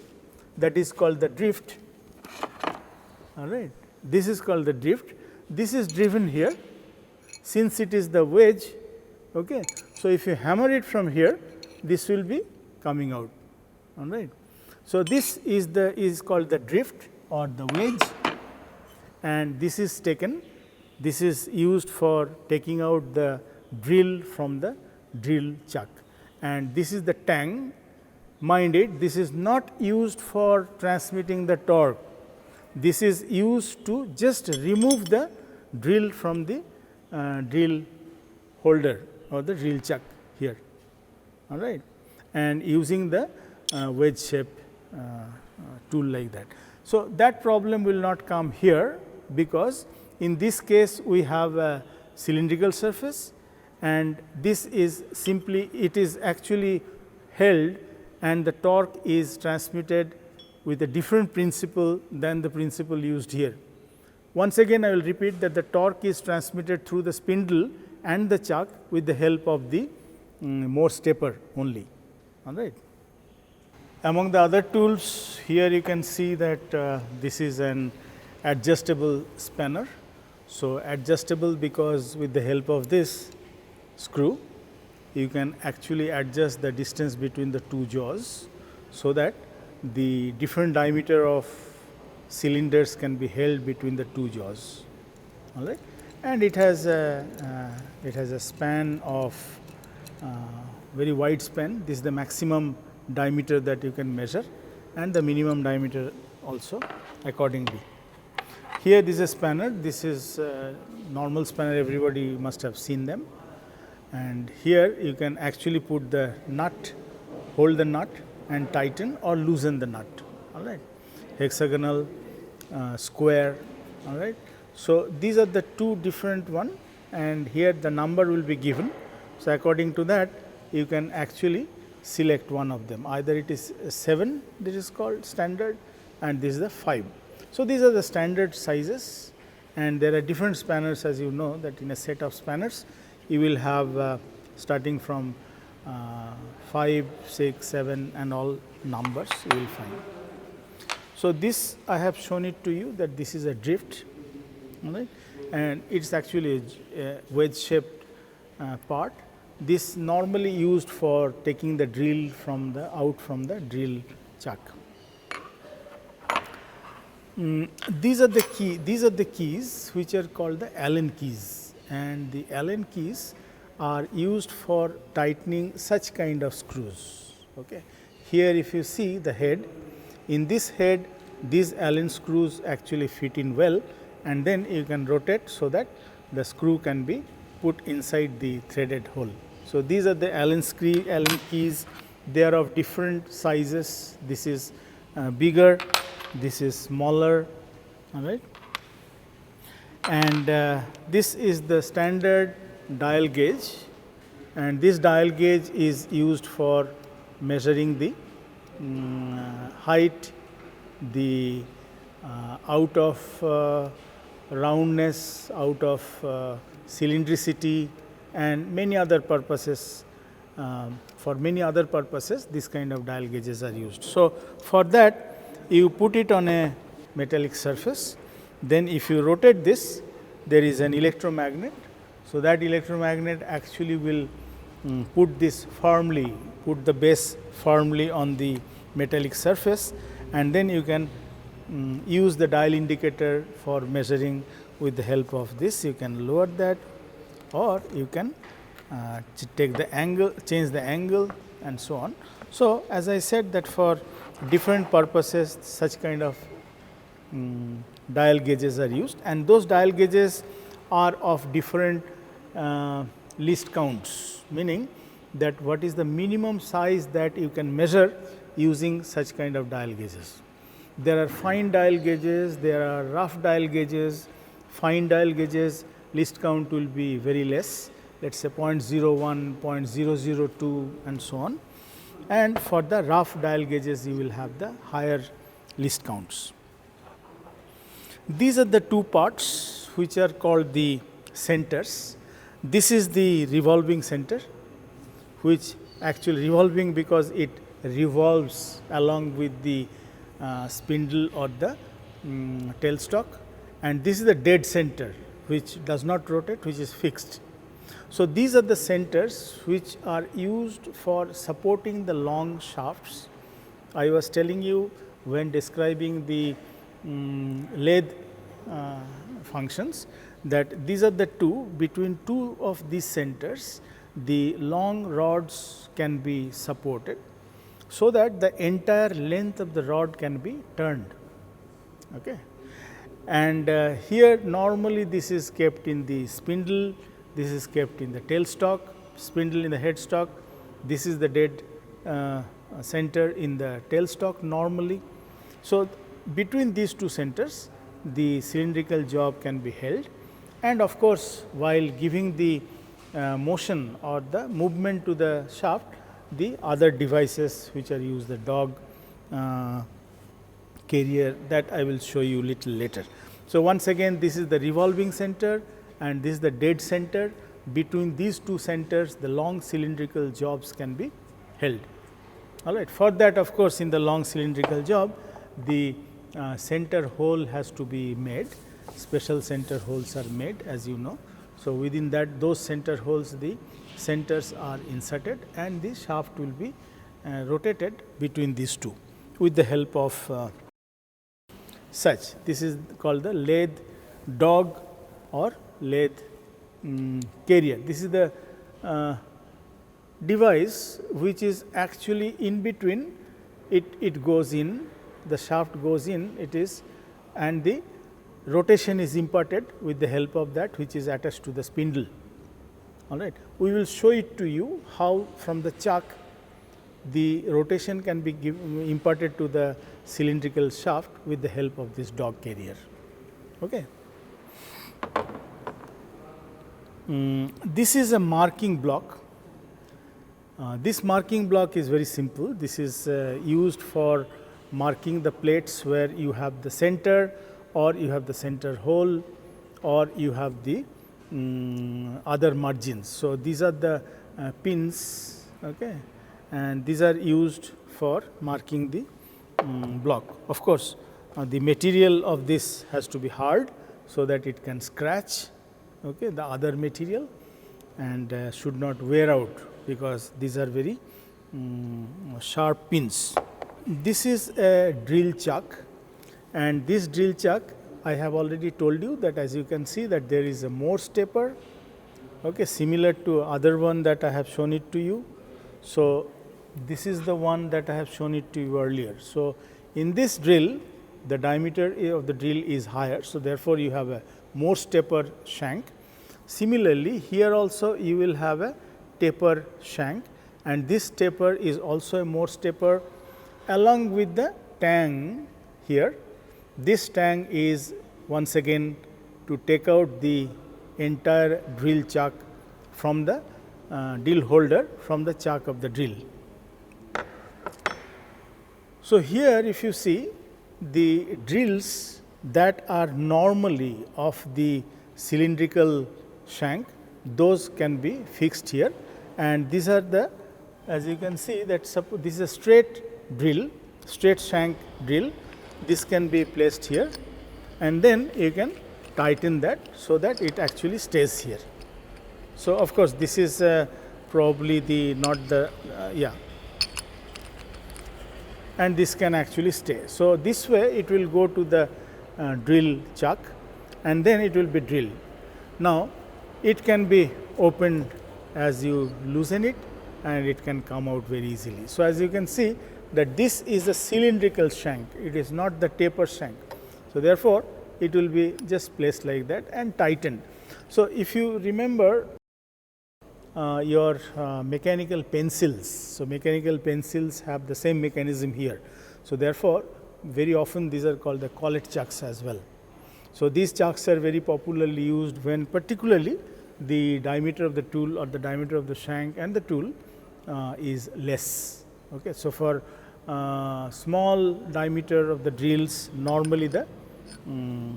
that is called the drift, all right. This is called the drift, this is driven here, since it is the wedge. Okay. So, if you hammer it from here, this will be coming out, all right. So, this is called the drift or the wedge, and this is taken, this is used for taking out the drill from the drill chuck, and this is the tang. Mind it, this is not used for transmitting the torque, this is used to just remove the drill from the drill holder or the drill chuck here, all right, and using the wedge shape tool like that. So, that problem will not come here, because in this case we have a cylindrical surface, and this is simply, it is actually held and the torque is transmitted with a different principle than the principle used here. Once again I will repeat that the torque is transmitted through the spindle and the chuck with the help of the Morse taper only, all right. Among the other tools, here you can see that this is an adjustable spanner. So, adjustable because with the help of this screw, you can actually adjust the distance between the two jaws, so that the different diameter of cylinders can be held between the two jaws, all right. And it has a span of very wide span. This is the maximum diameter that you can measure, and the minimum diameter also accordingly. Here this is a spanner, this is a normal spanner, everybody must have seen them, and here you can actually put the nut, hold the nut and tighten or loosen the nut, all right, hexagonal, square, all right. So, these are the two different one, and here the number will be given. So, according to that you can actually select one of them, either it is 7, this is called standard, and this is the 5. So, these are the standard sizes, and there are different spanners, as you know that in a set of spanners you will have starting from 5, 6, 7 and all numbers you will find. So, this I have shown it to you that this is a drift, all right, and it is actually a wedge shaped part. This normally used for taking the drill from the out from the drill chuck. These are the keys which are called the Allen keys, and the Allen keys are used for tightening such kind of screws. Okay. Here if you see the head, in this head these Allen screws actually fit in well, and then you can rotate so that the screw can be put inside the threaded hole. So, these are the Allen keys, they are of different sizes, this is bigger, this is smaller, all right, and this is the standard dial gauge, and this dial gauge is used for measuring the height, the out of roundness, out of cylindricity, and many other purposes. For many other purposes this kind of dial gauges are used. So, for that you put it on a metallic surface, Then if you rotate this, there is an electromagnet. So, that electromagnet actually will put this firmly, put the base firmly on the metallic surface, and then you can use the dial indicator for measuring with the help of this. You can lower that, or you can take the angle, change the angle, and so on. So, as I said that for different purposes such kind of dial gauges are used, and those dial gauges are of different least counts, meaning that what is the minimum size that you can measure using such kind of dial gauges. There are fine dial gauges, there are rough dial gauges. Fine dial gauges least count will be very less, let us say 0.01, 0.002 and so on, and for the rough dial gauges you will have the higher least counts. These are the two parts which are called the centers. This is the revolving center, which actually revolving because it revolves along with the spindle or the tailstock, and this is the dead center which does not rotate, which is fixed. So, these are the centers which are used for supporting the long shafts. I was telling you when describing the lathe functions that these are the two, between two of these centers the long rods can be supported, so that the entire length of the rod can be turned. Okay. And here normally this is kept in the spindle, this is kept in the tailstock, spindle in the headstock, this is the dead center in the tailstock normally. So, between these two centers the cylindrical job can be held, and of course, while giving the motion or the movement to the shaft, the other devices which are used, the dog carrier, that I will show you little later. So, once again this is the revolving center and this is the dead center. Between these two centers the long cylindrical jobs can be held. All right. For that, of course, in the long cylindrical job the center hole has to be made, special center holes are made, as you know. So, within that those center holes the centers are inserted and the shaft will be rotated between these two with the help of such. This is called the lathe dog or lathe carrier. This is the device which is actually in between, it goes in, the shaft goes in, it is, and the rotation is imparted with the help of that which is attached to the spindle. All right. We will show it to you how from the chuck the rotation can be imparted to the cylindrical shaft with the help of this dog carrier. Okay. This is a marking block. This marking block is very simple. This is used for marking the plates where you have the center, or you have the center hole, or you have the other margins. So, these are the pins, okay, and these are used for marking the block. Of course, the material of this has to be hard, so that it can scratch the other material and should not wear out, because these are very sharp pins. This is a drill chuck, and this drill chuck I have already told you that, as you can see, that there is a Morse taper, similar to other one that I have shown it to you. So, this is the one that I have shown it to you earlier. So, in this drill the diameter of the drill is higher. So, therefore, you have a Morse taper shank. Similarly, here also you will have a taper shank, and this taper is also a Morse taper along with the tang here. This tang is once again to take out the entire drill chuck from the drill holder from the chuck of the drill. So, here if you see the drills that are normally of the cylindrical shank, those can be fixed here, and these are the, as you can see that this is a straight drill, straight shank drill. This can be placed here, and then you can tighten that so that it actually stays here. So, of course, this is probably the not the yeah, and this can actually stay. So, this way it will go to the drill chuck and then it will be drilled. Now, it can be opened as you loosen it and it can come out very easily. So, as you can see that this is a cylindrical shank, it is not the taper shank. So, therefore, it will be just placed like that and tightened. So, if you remember your mechanical pencils, so mechanical pencils have the same mechanism here. So, therefore, very often these are called the collet chucks as well. So, these chucks are very popularly used when particularly the diameter of the tool or the diameter of the shank and the tool is less. Okay. So, for small diameter of the drills, normally the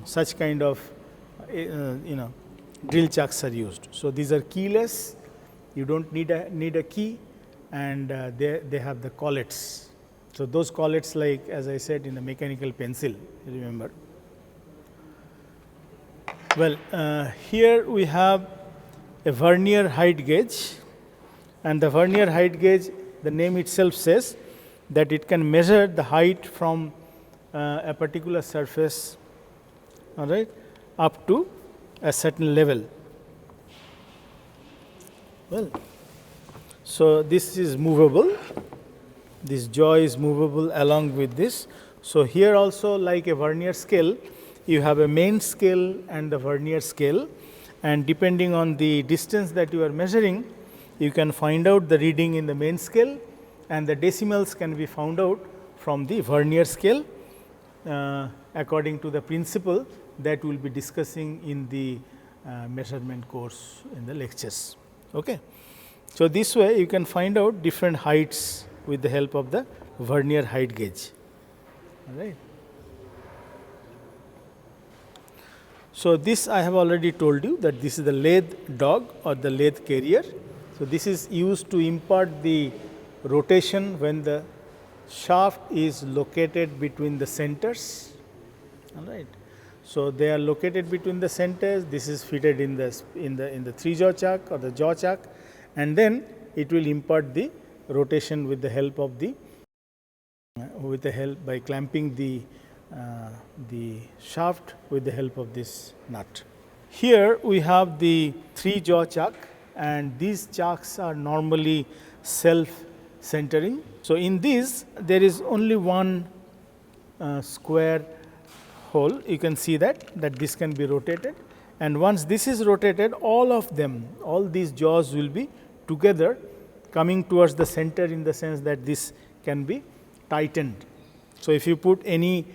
such kind of drill chucks are used. So, these are keyless, you do not need a key, and they have the collets. So, those collets, like as I said in the mechanical pencil, remember. Well, here we have a vernier height gauge, and the vernier height gauge, the name itself says that it can measure the height from a particular surface, all right, up to a certain level. Well, so this is movable, this jaw is movable along with this. So, here also, like a vernier scale, you have a main scale and the vernier scale, and depending on the distance that you are measuring, you can find out the reading in the main scale, and the decimals can be found out from the vernier scale according to the principle that we will be discussing in the measurement course in the lectures. Okay. So, this way you can find out different heights with the help of the vernier height gauge. All right. So, this I have already told you that this is the lathe dog or the lathe carrier. So, this is used to impart the rotation when the shaft is located between the centers. All right. So, they are located between the centers. This is fitted in the three jaw chuck or the jaw chuck, and then it will impart the rotation with the help of the by clamping the shaft with the help of this nut. Here we have the three jaw chuck, and these chucks are normally self centering. So, in this there is only one square hole. You can see that this can be rotated, and once this is rotated, all of them, all these jaws will be together coming towards the center, in the sense that this can be tightened. So, if you put any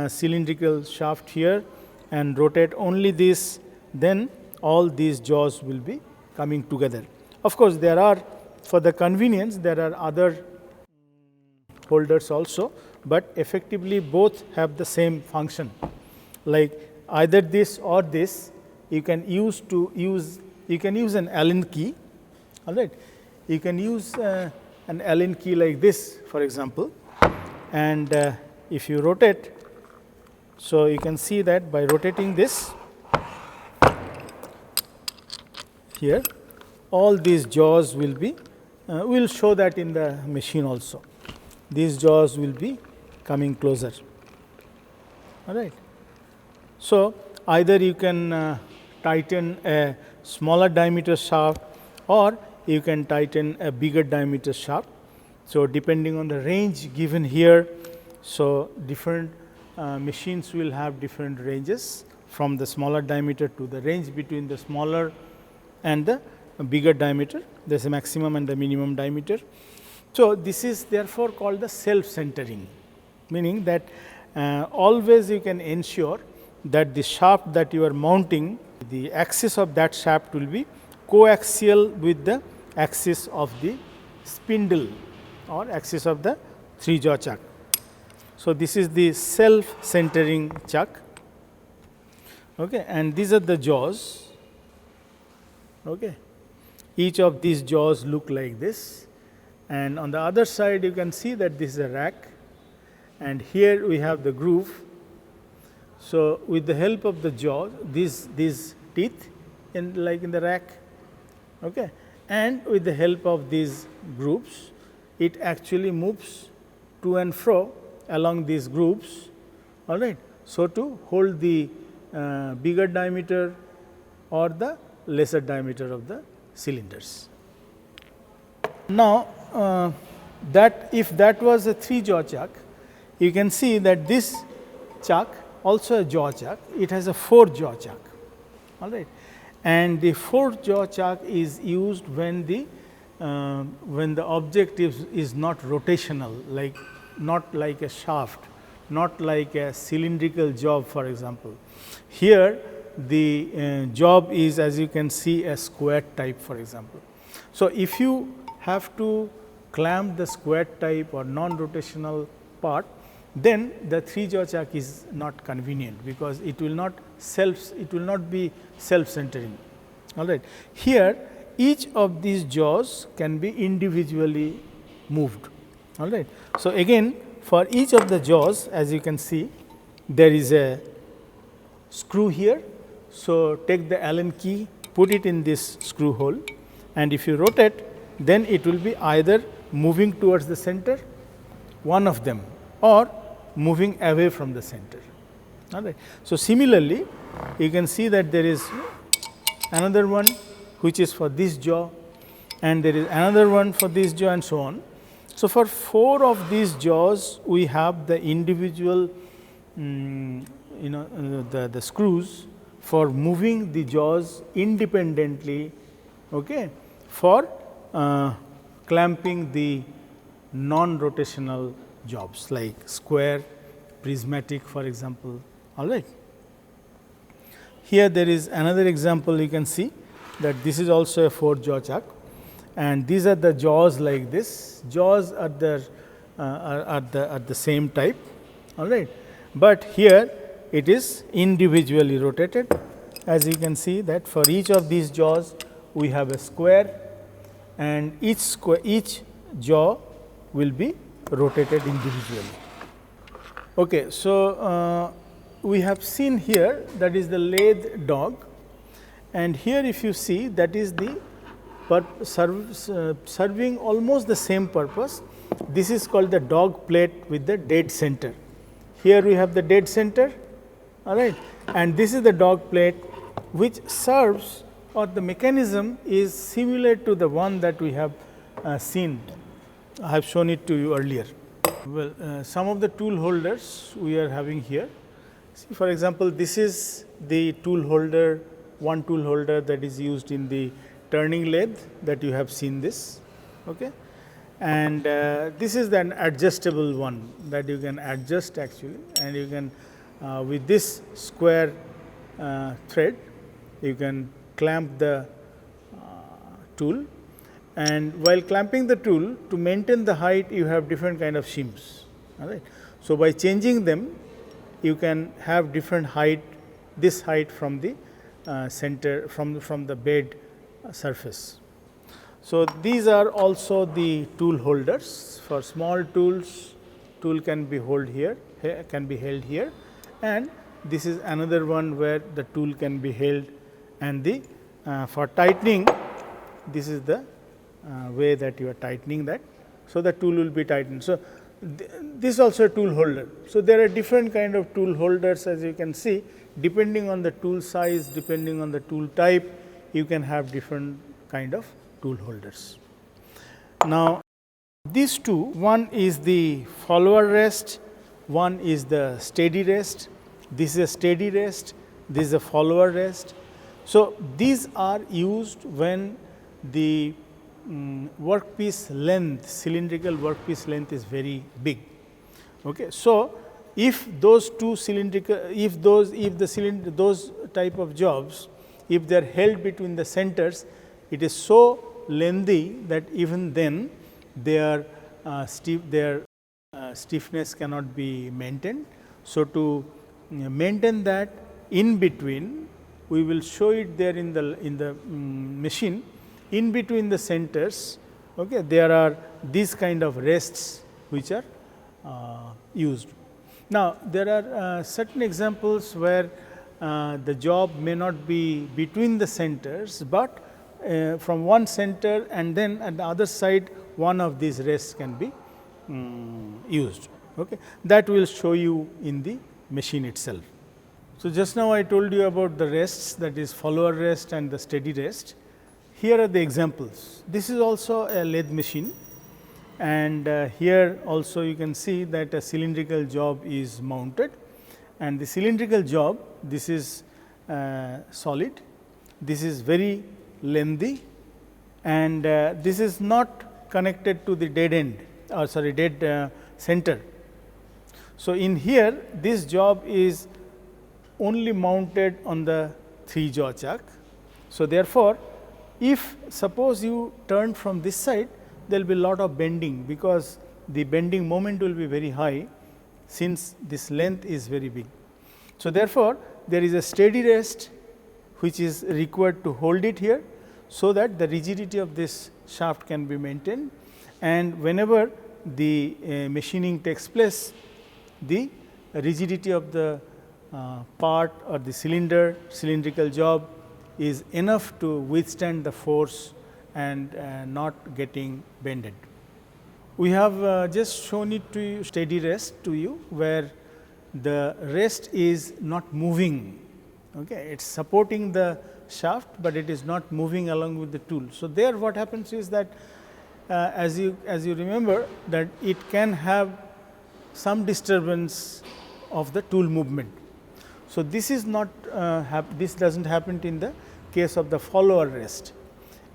cylindrical shaft here and rotate only this, then all these jaws will be coming together. Of course, there are, for the convenience, there are other holders also, but effectively both have the same function. Like either this or this, you can use an Allen key. All right, you can use an Allen key like this, for example, and if you rotate, so you can see that by rotating this here, all these jaws will be, we will show that in the machine also. These jaws will be coming closer. All right. So, either you can tighten a smaller diameter shaft, or you can tighten a bigger diameter shaft. So, depending on the range given here, so different machines will have different ranges from the smaller diameter to the range between the smaller and the bigger diameter. There is a maximum and the minimum diameter. So, this is therefore called the self centering, meaning that always you can ensure that the shaft that you are mounting, the axis of that shaft will be coaxial with the axis of the spindle or axis of the three jaw chuck. So, this is the self centering chuck, okay, and these are the jaws. Okay. Each of these jaws look like this, and on the other side you can see that this is a rack, and here we have the groove. So, with the help of the jaws, these teeth in like in the rack, okay, and with the help of these groups, it actually moves to and fro along these groups, all right. So, to hold the bigger diameter or the lesser diameter of the cylinders. Now, that if that was a 3 jaw chuck, you can see that this chuck also a jaw chuck, it has a 4 jaw chuck, all right. And the 4 jaw chuck is used when the object is not rotational, like not like a shaft, not like a cylindrical job, for example. Here the job is, as you can see, a square type, for example. So, if you have to clamp the square type or non-rotational part, then the 3 jaw chuck is not convenient, because it will not be self centering, all right. Here each of these jaws can be individually moved, all right. So, again for each of the jaws, as you can see, there is a screw here. So, take the Allen key, put it in this screw hole, and if you rotate, then it will be either moving towards the center, one of them, or moving away from the center, all right. So, similarly you can see that there is another one which is for this jaw, and there is another one for this jaw, and so on. So, for 4 of these jaws we have the individual the screws for moving the jaws independently, okay, for clamping the non-rotational jobs like square, prismatic, for example, all right. Here there is another example, you can see that this is also a 4 jaw chuck, and these are the jaws like this. Jaws are the same type, all right, but here it is individually rotated. As you can see that for each of these jaws we have a square, and each jaw will be rotated individually. Okay, so we have seen here, that is the lathe dog, and here if you see, that is the serving almost the same purpose. This is called the dog plate with the dead center. Here we have the dead center, all right, and this is the dog plate which serves, or the mechanism is similar to the one that we have seen. I have shown it to you earlier. Well, some of the tool holders we are having here. See, for example, this is the tool holder, one tool holder that is used in the turning lathe that you have seen this, okay. And this is an adjustable one that you can adjust actually, and you can with this square thread you can clamp the tool, and while clamping the tool, to maintain the height you have different kind of shims, all right. So, by changing them you can have different height, this height from the center, from the bed surface. So, these are also the tool holders. For small tools, tool can be held here, and this is another one where the tool can be held, and the for tightening, this is the way that you are tightening that. So, the tool will be tightened. So, this is also a tool holder. So, there are different kind of tool holders, as you can see, depending on the tool size, depending on the tool type, you can have different kind of tool holders. Now, these two, one is the follower rest, one is the steady rest. This is a steady rest, this is a follower rest. So, these are used when the workpiece length, cylindrical workpiece length is very big. Okay. So, if those two cylindrical, if those type of jobs, if they are held between the centers, it is so lengthy that even then their stiffness cannot be maintained. So, to maintain that in between, we will show it there in the machine. In between the centers, okay, there are these kind of rests which are used. Now, there are certain examples where the job may not be between the centers, but from one center and then at the other side one of these rests can be used. Okay. That will show you in the machine itself. So, just now I told you about the rests, that is follower rest and the steady rest. Here are the examples. This is also a lathe machine, and here also you can see that a cylindrical job is mounted, and the cylindrical job, this is solid, this is very lengthy, and this is not connected to the dead end or dead center. So, in here this job is only mounted on the 3 jaw chuck. So, therefore, if suppose you turn from this side, there will be lot of bending, because the bending moment will be very high, since this length is very big. So, therefore, there is a steady rest which is required to hold it here, so that the rigidity of this shaft can be maintained, and whenever the machining takes place, the rigidity of the part or the cylindrical job is enough to withstand the force and not getting bended. We have just shown it to you, steady rest to you, where the rest is not moving. Okay. It is supporting the shaft, but it is not moving along with the tool. So, there what happens is that as you remember, that it can have some disturbance of the tool movement. So, this is not this does not happen in the case of the follower rest,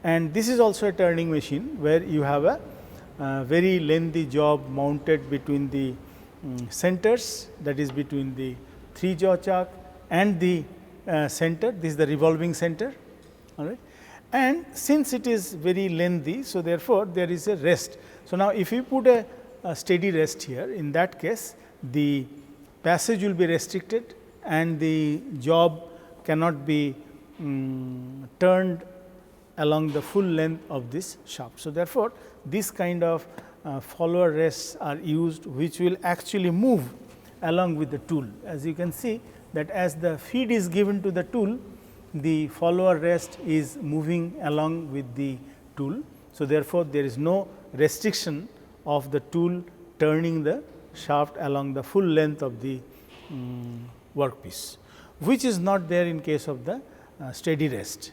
and this is also a turning machine, where you have a very lengthy job mounted between the centers, that is between the 3 jaw chuck and the center. This is the revolving center, all right. And since it is very lengthy, so therefore, there is a rest. So, now if you put a steady rest here, in that case the passage will be restricted and the job cannot be turned along the full length of this shaft. So, therefore, this kind of follower rests are used, which will actually move along with the tool. As you can see that as the feed is given to the tool, the follower rest is moving along with the tool. So, therefore, there is no restriction of the tool turning the shaft along the full length of the workpiece, which is not there in case of the steady rest.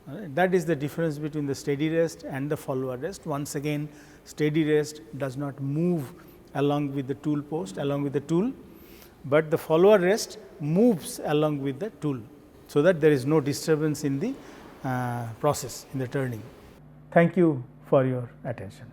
That is the difference between the steady rest and the follower rest. Once again, steady rest does not move along with the tool post, along with the tool, but the follower rest moves along with the tool, so that there is no disturbance in the process, in the turning. Thank you for your attention.